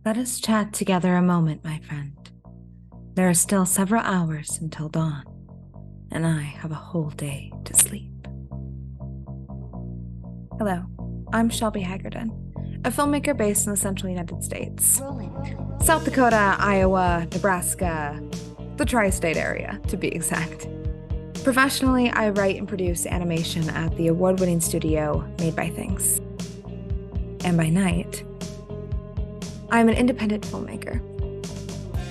Let us chat together a moment, my friend. There are still several hours until dawn, and I have a whole day to sleep. Hello, I'm Shelby Haggerton, a filmmaker based in the central United States. South Dakota, Iowa, Nebraska, the tri-state area, to be exact. Professionally, I write and produce animation at the award-winning studio Made by Things. And by night, I'm an independent filmmaker.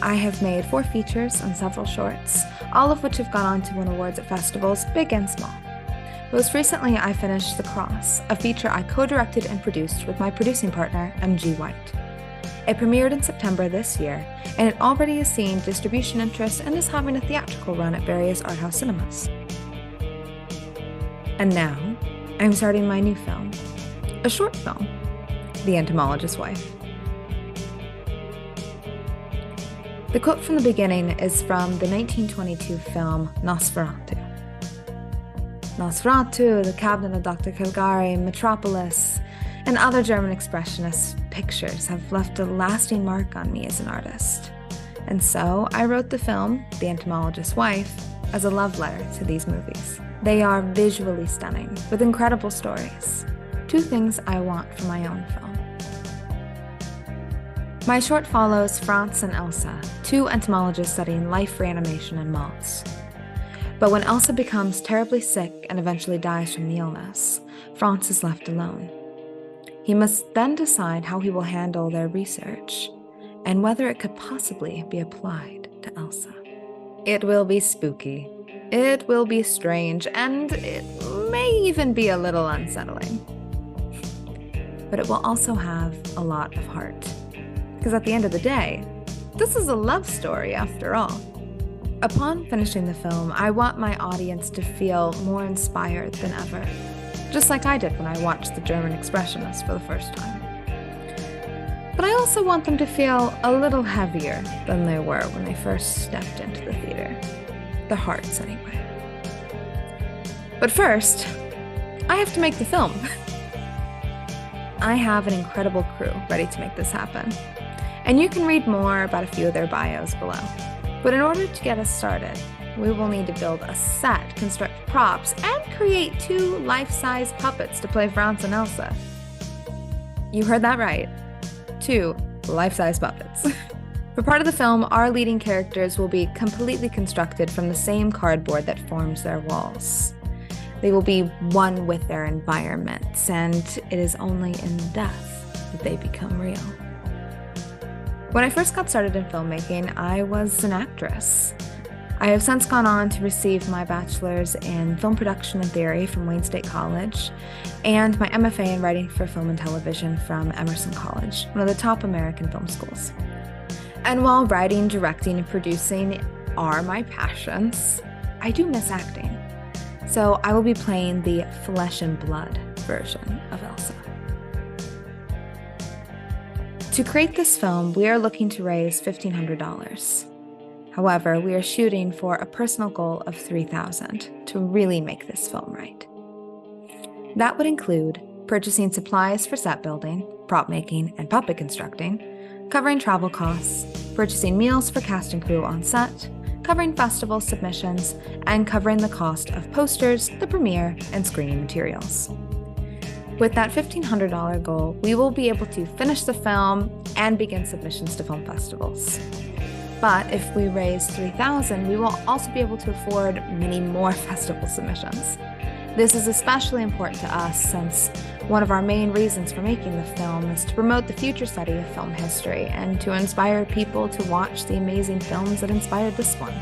I have made 4 features and several shorts, all of which have gone on to win awards at festivals, big and small. Most recently, I finished The Cross, a feature I co-directed and produced with my producing partner, M.G. White. It premiered in September this year, and it already has seen distribution interest and is having a theatrical run at various art house cinemas. And now, I'm starting my new film, a short film, The Entomologist's Wife. The quote from the beginning is from the 1922 film Nosferatu. Nosferatu, The Cabinet of Dr. Caligari, Metropolis, and other German expressionist pictures have left a lasting mark on me as an artist. And so I wrote the film, The Entomologist's Wife, as a love letter to these movies. They are visually stunning, with incredible stories. 2 things I want for my own film. My short follows Franz and Elsa, 2 entomologists studying life reanimation in moths. But when Elsa becomes terribly sick and eventually dies from the illness, Franz is left alone. He must then decide how he will handle their research and whether it could possibly be applied to Elsa. It will be spooky, it will be strange, and it may even be a little unsettling. But it will also have a lot of heart. Because at the end of the day, this is a love story after all. Upon finishing the film, I want my audience to feel more inspired than ever, just like I did when I watched the German Expressionists for the first time. But I also want them to feel a little heavier than they were when they first stepped into the theater. Their hearts, anyway. But first, I have to make the film. I have an incredible crew ready to make this happen. And you can read more about a few of their bios below. But in order to get us started, we will need to build a set, construct props, and create 2 life-size puppets to play Franz and Elsa. You heard that right. 2 life-size puppets. For part of the film, our leading characters will be completely constructed from the same cardboard that forms their walls. They will be one with their environments, and it is only in death that they become real. When I first got started in filmmaking, I was an actress. I have since gone on to receive my bachelor's in film production and theory from Wayne State College and my MFA in writing for film and television from Emerson College, one of the top American film schools. And while writing, directing, and producing are my passions, I do miss acting. So I will be playing the flesh and blood version of Elsa. To create this film, we are looking to raise $1,500. However, we are shooting for a personal goal of $3,000 to really make this film right. That would include purchasing supplies for set building, prop making, and puppet constructing, covering travel costs, purchasing meals for cast and crew on set, covering festival submissions, and covering the cost of posters, the premiere, and screening materials. With that $1,500 goal, we will be able to finish the film and begin submissions to film festivals. But if we raise $3,000, we will also be able to afford many more festival submissions. This is especially important to us since one of our main reasons for making the film is to promote the future study of film history and to inspire people to watch the amazing films that inspired this one.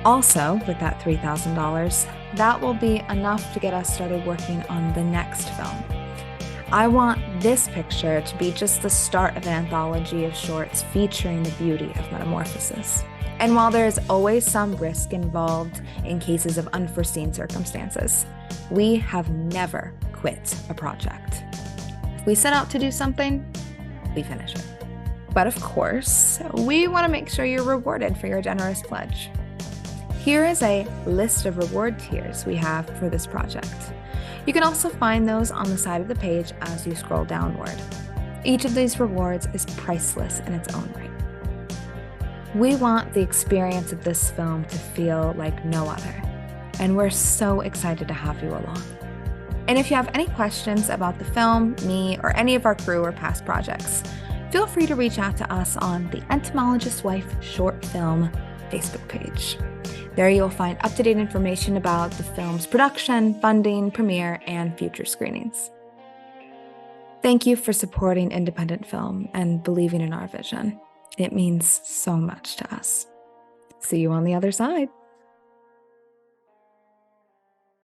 Also, with that $3,000, that will be enough to get us started working on the next film. I want this picture to be just the start of an anthology of shorts featuring the beauty of metamorphosis. And while there is always some risk involved in cases of unforeseen circumstances, we have never quit a project. If we set out to do something, we finish it. But of course, we want to make sure you're rewarded for your generous pledge. Here is a list of reward tiers we have for this project. You can also find those on the side of the page as you scroll downward. Each of these rewards is priceless in its own right. We want the experience of this film to feel like no other, and we're so excited to have you along. And if you have any questions about the film, me, or any of our crew or past projects, feel free to reach out to us on the Entomologist Wife Short Film Facebook page. There you'll find up-to-date information about the film's production, funding, premiere, and future screenings. Thank you for supporting independent film and believing in our vision. It means so much to us. See you on the other side.